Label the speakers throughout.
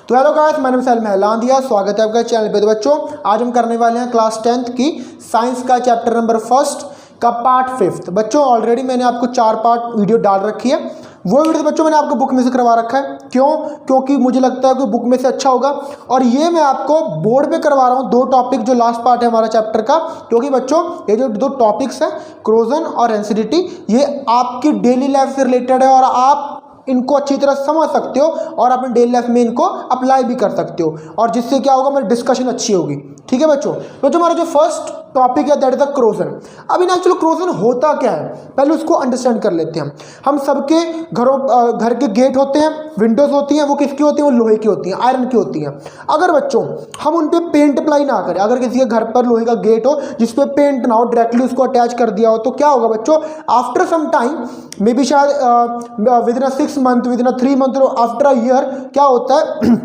Speaker 1: तो hello guys, मैंने cell महलान स्वागत है आपका चैनल पे। तो बच्चों, आज हम करने वाले हैं क्लास 10th की साइंस का चैप्टर नंबर 1 का पार्ट 5। बच्चों ऑलरेडी मैंने आपको 4 पार्ट वीडियो डाल रखी है। वो वीडियो बच्चों मैंने आपको बुक में से करवा रखा है। क्योंकि मुझे लगता है कि बुक में से अच्छा होगा। और ये मैं आपको बोर्ड पे करवा रहा हूँ 2 टॉपिक जो लास्ट पार्ट है हमारा चैप्टर का। क्योंकि बच्चों ये जो 2 टॉपिक्स हैं, क्रोजन और एंसिडिटी, ये आपकी डेली लाइफ से रिलेटेड है और आप इनको अच्छी तरह समझ सकते हो और अपने डेली लाइफ में इनको अप्लाई भी कर सकते हो, और जिससे क्या होगा, मेरी डिस्कशन अच्छी होगी। ठीक है बच्चों। तो जो हमारा जो फर्स्ट टॉपिक है दैट इज द क्रोजन। अब इन एक्चुअली क्रोजन होता क्या है, पहले उसको अंडरस्टैंड कर लेते हैं। हम सबके घर के गेट होते हैं, विंडोज होती हैं, वो किसकी होती हैं? वो लोहे की होती हैं, आयरन की होती हैं। अगर बच्चों हम उन पे पेंट अप्लाई ना करें, अगर किसी के घर पर लोहे का गेट हो जिसपे पेंट ना हो, डायरेक्टली उसको अटैच कर दिया हो, तो क्या होगा बच्चों, after some time, may be शायद within 6 month, within 3 month, after a year, क्या होता है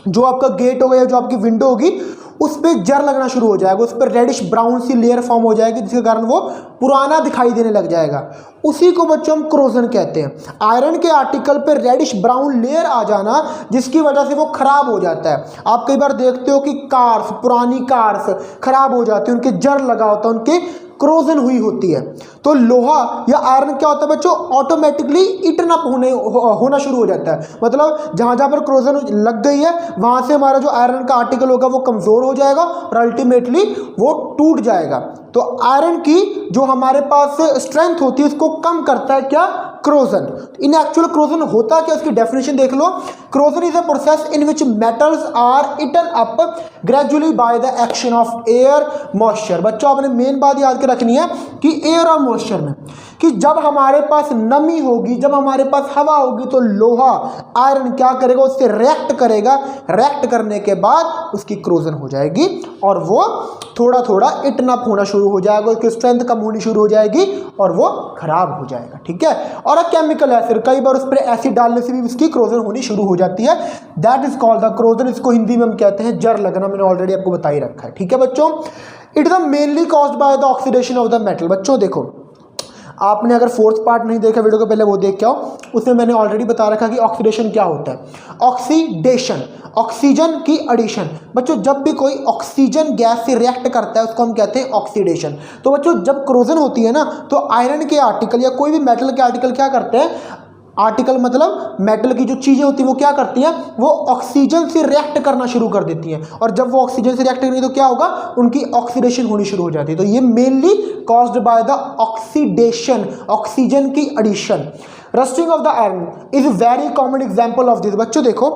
Speaker 1: जो आपका गेट होगा या जो आपकी विंडो होगी उस पर जर लगना शुरू हो जाएगा, उस पर रेडिश ब्राउन सी लेयर फॉर्म हो जाएगी, जिसके कारण वो पुराना दिखाई देने लग जाएगा। उसी को बच्चों हम क्रोजन कहते हैं। आयरन के आर्टिकल पे रेडिश ब्राउन लेयर आ जाना, जिसकी वजह से वो खराब हो जाता है। आप कई बार देखते हो कि कार्स, पुरानी कार्स खराब हो जाती है, उनके जर लगा होता है, उनके क्रोजन हुई होती है। तो लोहा या आयरन क्या होता है बच्चों, ऑटोमेटिकली इटन अप होना शुरू हो जाता है। मतलब जहां जहां पर क्रोजन लग गई है, वहां से हमारा जो आयरन का आर्टिकल होगा वो कमजोर हो जाएगा और अल्टीमेटली वो टूट जाएगा। तो आयरन की जो हमारे पास स्ट्रेंथ होती है उसको कम करता है क्या, क्रोजन। इन एक्चुअल क्रोजन होता क्या, उसकी डेफिनेशन देख लो। Corrosion is a process in which metals are eaten up gradually by the action of air moisture. बच्चों आपने मेन बात याद कर रखनी है कि एयर और मॉइस्चर में, कि जब हमारे पास नमी होगी, जब हमारे पास हवा होगी, तो लोहा आयरन क्या करेगा, उससे रिएक्ट करेगा। रिएक्ट करने के बाद उसकी क्रोजन हो जाएगी और वो थोड़ा थोड़ा इटन अप होना शुरू हो जाएगा, उसकी स्ट्रेंथ कम होनी शुरू हो जाएगी और वो खराब हो जाएगा। ठीक है। और केमिकल है, फिर कई बार उस पर एसिड डालने से भी उसकी क्रोजन होनी शुरू हो जाती है। That is called the corrosion. इसको हिंदी में हम कहते हैं जर लगना। मैंने ऑलरेडी आपको बता ही रखा है। ठीक है बच्चों। It is mainly caused by the oxidation of the metal. बच्चों देखो, आपने अगर 4th पार्ट नहीं देखा वीडियो को, पहले वो देख के आओ। उसमें मैंने ऑलरेडी बता रखा कि ऑक्सीडेशन क्या होता है। ऑक्सीडेशन, ऑक्सीजन की एडिशन। बच्चों जब भी कोई ऑक्सीजन गैस से रिएक्ट करता है उसको हम कहते हैं ऑक्सीडेशन। तो बच्चों जब क्रोजन होती है ना, तो आयरन के आर्टिकल या कोई भी मेटल के आर्टिकल क्या करते हैं, आर्टिकल मतलब मेटल की जो चीजें होती हैं वो क्या करती हैं, वो ऑक्सीजन से रिएक्ट करना शुरू कर देती हैं। और जब वो ऑक्सीजन से रिएक्ट करेंगी तो क्या होगा, उनकी ऑक्सीडेशन होनी शुरू हो जाती है। तो ये mainly caused by the oxidation, oxygen की addition. Rusting of the iron is very common example of this. बच्चों देखो,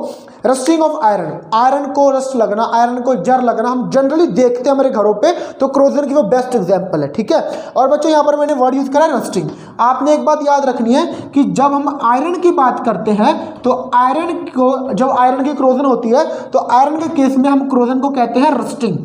Speaker 1: रस्टिंग ऑफ आयरन, आयरन को रस्ट लगना, आयरन को जर लगना हम जनरली देखते हैं हमारे घरों पे, तो क्रोजन की वो बेस्ट एग्जांपल है। ठीक है। और बच्चों यहाँ पर मैंने वर्ड यूज करा है रस्टिंग। आपने एक बात याद रखनी है कि जब हम आयरन की बात करते हैं तो आयरन को, जब आयरन की क्रोजन होती है तो आयरन के केस में हम क्रोजन को कहते हैं रस्टिंग।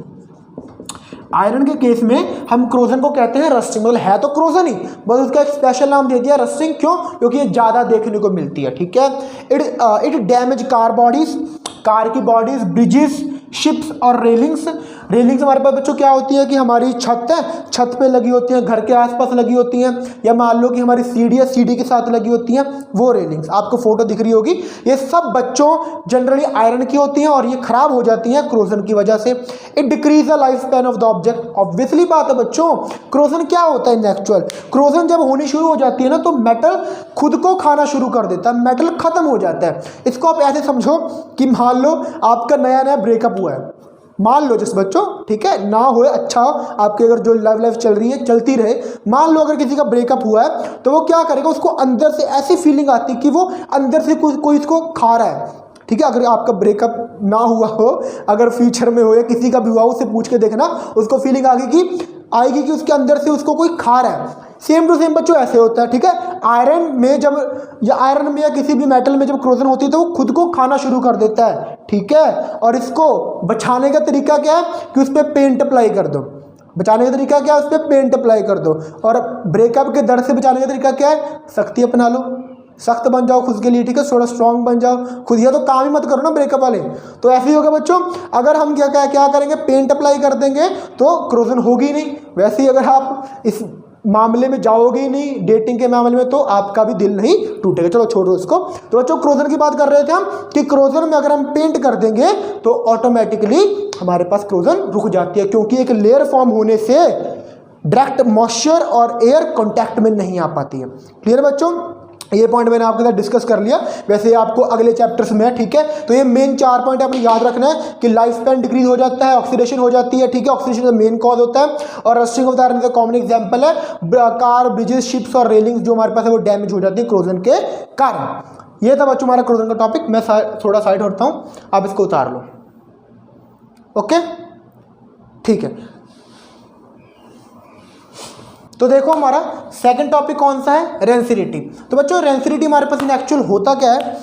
Speaker 1: आयरन के केस में हम क्रोजन को कहते हैं रस्टिंग। मतलब है तो क्रोजन ही, बस उसका एक स्पेशल नाम दे दिया रस्टिंग। क्यों? क्योंकि ये ज्यादा देखने को मिलती है। ठीक है। It damage car bodies, car की बॉडीज, ब्रिजेस, शिप्स और रेलिंग्स। रेलिंग्स हमारे पास बच्चों क्या होती है कि हमारी छत है, छत पे लगी होती है, घर के आसपास लगी होती हैं, या मान लो कि हमारी सीढ़ी है, सीढ़ी के साथ लगी होती हैं, वो रेलिंग्स आपको फोटो दिख रही होगी। ये सब बच्चों जनरली आयरन की होती हैं और ये खराब हो जाती हैं क्रोजन की वजह से। It decrease the life span of the object. Obviously बात है बच्चों, क्रोजन क्या होता है इन एक्चुअल, क्रोजन जब होनी शुरू हो जाती है ना, तो मेटल खुद को खाना शुरू कर देता है, मेटल खत्म हो जाता है। इसको आप ऐसे समझो कि मान लो आपका नया नया ब्रेकअप हुआ है, मान लो जिस बच्चों, ठीक है, ना हो अच्छा हो, आपकी अगर जो लाइफ चल रही है चलती रहे। मान लो अगर किसी का ब्रेकअप हुआ है तो वो क्या करेगा, उसको अंदर से ऐसी फीलिंग आती है कि वो अंदर से कोई इसको खा रहा है। ठीक है। अगर आपका ब्रेकअप ना हुआ हो, अगर फ्यूचर में हो या किसी का भी हुआ हो, उससे पूछ के देखना, उसको फीलिंग आएगी कि उसके अंदर से उसको कोई खा रहा है। सेम टू सेम बच्चों ऐसे होता है। ठीक है। आयरन में जब, या आयरन में या किसी भी मेटल में जब क्रोजन होती है तो वो खुद को खाना शुरू कर देता है। ठीक है। और इसको बचाने का तरीका क्या है कि उस पर पेंट अप्लाई कर दो। बचाने का तरीका क्या है, उस पर पेंट अप्लाई कर दो। और ब्रेकअप के दर्द से बचाने का तरीका क्या है, सख्ती अपना लो, सख्त बन जाओ खुद के लिए। ठीक है। थोड़ा स्ट्रांग बन जाओ खुद, या तो काम ही मत करो ना ब्रेकअप वाले। तो ऐसे ही होगा बच्चों, अगर हम क्या करेंगे, पेंट अप्लाई कर देंगे तो क्रोजन होगी नहीं। वैसे ही अगर आप इस मामले में जाओगे ही नहीं, डेटिंग के मामले में, तो आपका भी दिल नहीं टूटेगा। चलो छोड़ो इसको। तो बच्चों क्रोजन की बात कर रहे थे हम कि क्रोजन में अगर हम पेंट कर देंगे तो ऑटोमेटिकली हमारे पास क्रोजन रुक जाती है, क्योंकि एक लेयर फॉर्म होने से डायरेक्ट मॉइस्चर और एयर कांटेक्ट में नहीं आ पाती है। क्लियर बच्चों, ये पॉइंट मैंने आपके साथ डिस्कस कर लिया, वैसे आपको अगले चैप्टर्स में है, ठीक है। तो ये मेन 4 पॉइंट आपने याद रखना है कि लाइफ स्पैन डिक्रीज हो जाता है, ऑक्सीडेशन हो जाती है, ठीक है, ऑक्सीडेशन का मेन कॉज होता है, और रस्टिंग ऑफ द आयरन का कॉमन एग्जांपल है कार, ब्रिजेस, शिप्स और रेलिंग्स जो हमारे पास है वो डैमेज हो जाती है क्रोजन के कारण। ये था बच्चों हमारा क्रोजन का टॉपिक। मैं थोड़ा साइड हटता हूँ, आप इसको उतार लो। ओके, ठीक है। तो देखो हमारा सेकंड टॉपिक कौन सा है, रेंसिडिटी। तो बच्चों रेंसिडिटी हमारे पास इन एक्चुअल होता क्या है,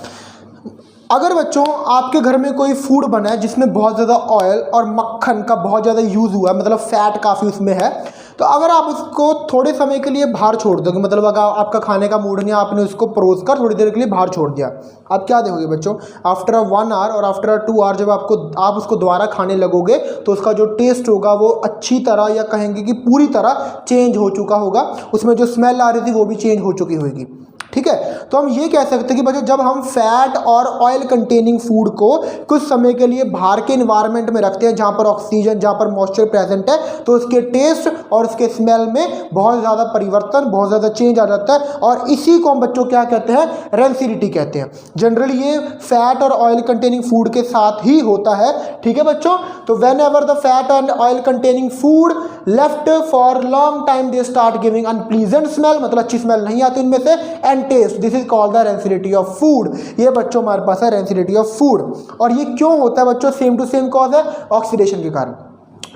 Speaker 1: अगर बच्चों आपके घर में कोई फूड बना है जिसमें बहुत ज़्यादा ऑयल और मक्खन का बहुत ज़्यादा यूज़ हुआ है, मतलब फैट काफ़ी उसमें है, तो अगर आप उसको थोड़े समय के लिए बाहर छोड़ दोगे, मतलब अगर आपका खाने का मूड नहीं, आपने उसको परोस कर थोड़ी देर के लिए बाहर छोड़ दिया, आप क्या देखोगे बच्चों, आफ्टर 1 आवर और आफ्टर 2 आवर जब आप उसको दोबारा खाने लगोगे तो उसका जो टेस्ट होगा वो अच्छी तरह, या कहेंगे कि पूरी तरह चेंज हो चुका होगा, उसमें जो स्मेल आ रही थी वो भी चेंज हो चुकी होगी, ठीक है। तो हम ये कह सकते हैं कि बच्चों जब हम फैट और ऑयल कंटेनिंग फूड को कुछ समय के लिए बाहर के इन्वायरमेंट में रखते हैं, जहाँ पर ऑक्सीजन, जहाँ पर मॉइस्चर प्रेजेंट है, तो उसके टेस्ट और उसके स्मेल में बहुत ज़्यादा परिवर्तन, बहुत ज़्यादा चेंज आ जाता है, और इसी को हम बच्चों क्या कहते हैं, रेंसिडिटी कहते हैं। जनरली ये फैट और ऑयल कंटेनिंग फूड के साथ ही होता है, ठीक है बच्चों। तो whenever the fat and oil containing food left for long time they start giving unpleasant smell, मतलब अच्छी स्मेल नहीं आती इनमें से, and taste, this is called the rancidity of food. ये बच्चों हमारे पास है रेंसिडिटी ऑफ फूड। और ये क्यों होता है बच्चों, सेम टू सेम कॉज है, ऑक्सीडेशन के कारण।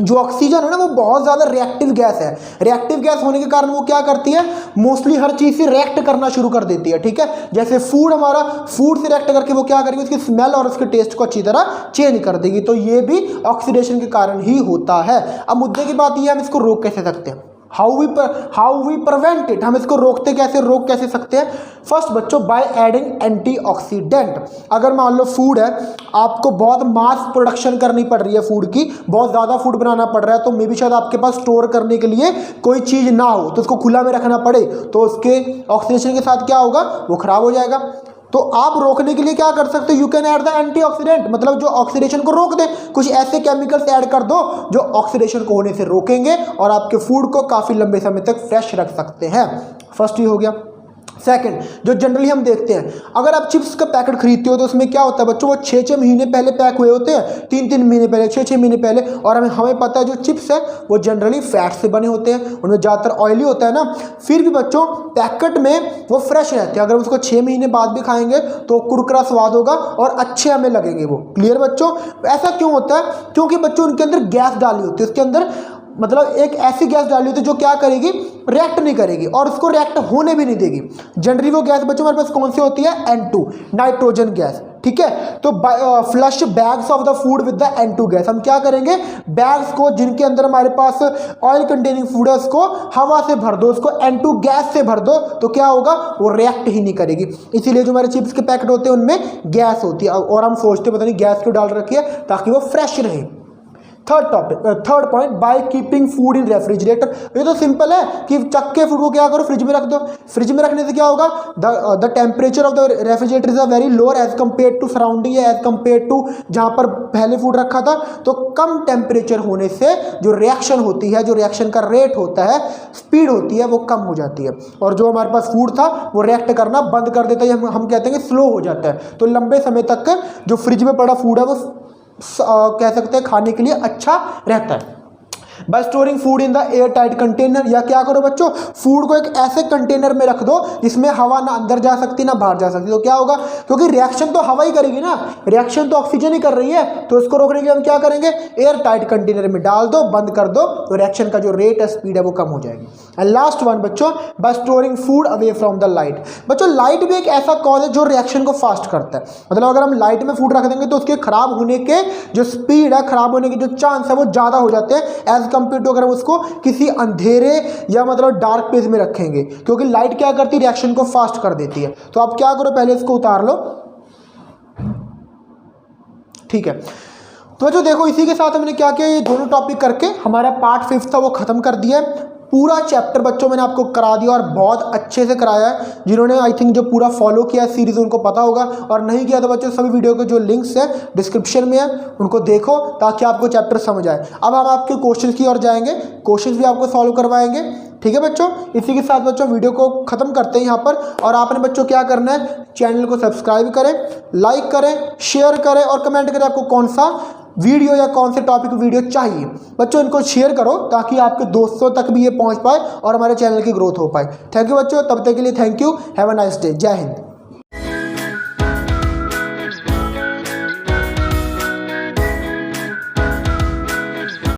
Speaker 1: जो ऑक्सीजन है ना वो बहुत ज़्यादा रिएक्टिव गैस है, रिएक्टिव गैस होने के कारण वो क्या करती है, मोस्टली हर चीज़ से रिएक्ट करना शुरू कर देती है, ठीक है। जैसे फूड, हमारा फूड से रिएक्ट करके वो क्या करेगी, उसकी स्मेल और उसके टेस्ट को अच्छी तरह चेंज कर देगी। तो ये भी ऑक्सीडेशन के कारण ही होता है। अब मुद्दे की बात ये है, हम इसको रोक कैसे सकते हैं, हाउ वी प्रिवेंट इट, हम इसको रोकते कैसे, रोक कैसे सकते हैं। फर्स्ट बच्चों, बाय एडिंग एंटीऑक्सीडेंट। अगर मान लो फूड है, आपको बहुत मास प्रोडक्शन करनी पड़ रही है फूड की, बहुत ज़्यादा फूड बनाना पड़ रहा है, तो मे बी शायद आपके पास स्टोर करने के लिए कोई चीज़ ना हो, तो उसको खुला में रखना पड़े, तो उसके ऑक्सीडेशन के साथ क्या होगा, वो खराब हो जाएगा। तो आप रोकने के लिए क्या कर सकते हो, you can add the antioxidant, मतलब जो ऑक्सीडेशन को रोक दे, कुछ ऐसे केमिकल्स ऐड कर दो जो ऑक्सीडेशन को होने से रोकेंगे और आपके फूड को काफ़ी लंबे समय तक फ्रेश रख सकते हैं। फर्स्ट ये हो गया। सेकंड, जो जनरली हम देखते हैं, अगर आप चिप्स का पैकेट खरीदते हो तो उसमें क्या होता है बच्चों, वो 6-6 महीने पहले पैक हुए होते हैं, 3-3 महीने पहले, 6-6 महीने पहले। और हमें पता है जो चिप्स है वो जनरली फैट से बने होते हैं, उनमें ज़्यादातर ऑयली होता है ना, फिर भी बच्चों पैकेट में वो फ्रेश रहते हैं। अगर उसको 6 महीने बाद भी खाएंगे तो कुरकुरा स्वाद होगा और अच्छे हमें लगेंगे वो। क्लियर बच्चों, ऐसा क्यों होता है, क्योंकि बच्चों उनके अंदर गैस डाली होती है, उसके अंदर मतलब एक ऐसी गैस डाली होती है जो क्या करेगी, रिएक्ट नहीं करेगी और उसको रिएक्ट होने भी नहीं देगी। जनरली वो गैस बच्चों हमारे पास कौन सी होती है, N2, नाइट्रोजन गैस, ठीक है। तो flush bags of the food with the N2 gas, हम क्या करेंगे, बैग्स को जिनके अंदर हमारे पास ऑयल कंटेनिंग फूड है उसको हवा से भर दो, उसको N2 गैस से भर दो, तो क्या होगा, वो रिएक्ट ही नहीं करेगी। इसीलिए जो हमारे चिप्स के पैकेट होते हैं उनमें गैस होती है और हम सोचते पता नहीं गैस क्यों डाल रखी है, ताकि वो फ्रेश रहे। Third point, by keeping food in refrigerator. ये तो सिंपल है कि चक के फूड को क्या करो, फ्रिज में रख दो। फ्रिज में रखने से क्या होगा, the temperature of the refrigerator is a very lower as compare to surrounding, as compare to जहाँ पर पहले फूड रखा था। तो कम टेम्परेचर होने से जो रिएक्शन होती है, जो रिएक्शन का रेट होता है, स्पीड होती है, वो कम हो जाती है और जो हमारे पास फूड था वो रिएक्ट करना बंद कर देता है, हम कहते हैं कि स्लो हो जाता है। तो लंबे समय तक जो फ्रिज में पड़ा फूड है वो कह सकते हैं खाने के लिए अच्छा रहता है। Bye storing food in the air tight container, या क्या करो बच्चों, फूड को एक ऐसे कंटेनर में रख दो जिसमें हवा ना अंदर जा सकती ना बाहर जा सकती। तो क्या होगा, क्योंकि रिएक्शन तो हवा ही करेगी ना, रिएक्शन तो ऑक्सीजन ही कर रही है, तो इसको रोकने के लिए हम क्या करेंगे, एयर टाइट कंटेनर में डाल दो, बंद कर दो, तो रिएक्शन का जो रेट है, स्पीड है, वो कम हो जाएगी। एंड लास्ट वन बच्चों, bye storing food away from the light. बच्चों लाइट भी एक ऐसा कॉज है जो रिएक्शन को फास्ट करता है। मतलब अगर हम लाइट में फूड रख देंगे तो उसके खराब होने के जो स्पीड है, खराब होने के जो चांस है वो ज़्यादा हो जाते हैं एज कम्पेयर टू अगर हम उसको किसी अंधेरे या मतलब डार्क प्लेस में रखेंगे, क्योंकि लाइट क्या करती है, रिएक्शन को फास्ट कर देती है। तो आप क्या करो, पहले इसको उतार लो, ठीक है। तो जो देखो इसी के साथ हमने क्या किया, ये दोनों टॉपिक करके हमारा पार्ट 5 था वो खत्म कर दिया है। पूरा चैप्टर बच्चों मैंने आपको करा दिया और बहुत अच्छे से कराया है। जिन्होंने आई थिंक जो पूरा फॉलो किया है सीरीज उनको पता होगा, और नहीं किया तो बच्चों सभी वीडियो के जो लिंक्स है डिस्क्रिप्शन में है, उनको देखो ताकि आपको चैप्टर समझ आए। अब हम आपके क्वेश्चन की ओर जाएंगे, क्वेश्चन भी आपको सॉल्व करवाएंगे। ठीक है बच्चों, इसी के साथ बच्चों वीडियो को खत्म करते हैं यहाँ पर। और आपने बच्चों क्या करना है, चैनल को सब्सक्राइब करें, लाइक करें, शेयर करें और कमेंट करें आपको कौन सा वीडियो या कौन से टॉपिक वीडियो चाहिए। बच्चों इनको शेयर करो ताकि आपके दोस्तों तक भी ये पहुंच पाए और हमारे चैनल की ग्रोथ हो पाए। थैंक यू बच्चों, तब तक के लिए thank you, have a nice day, जय हिंद।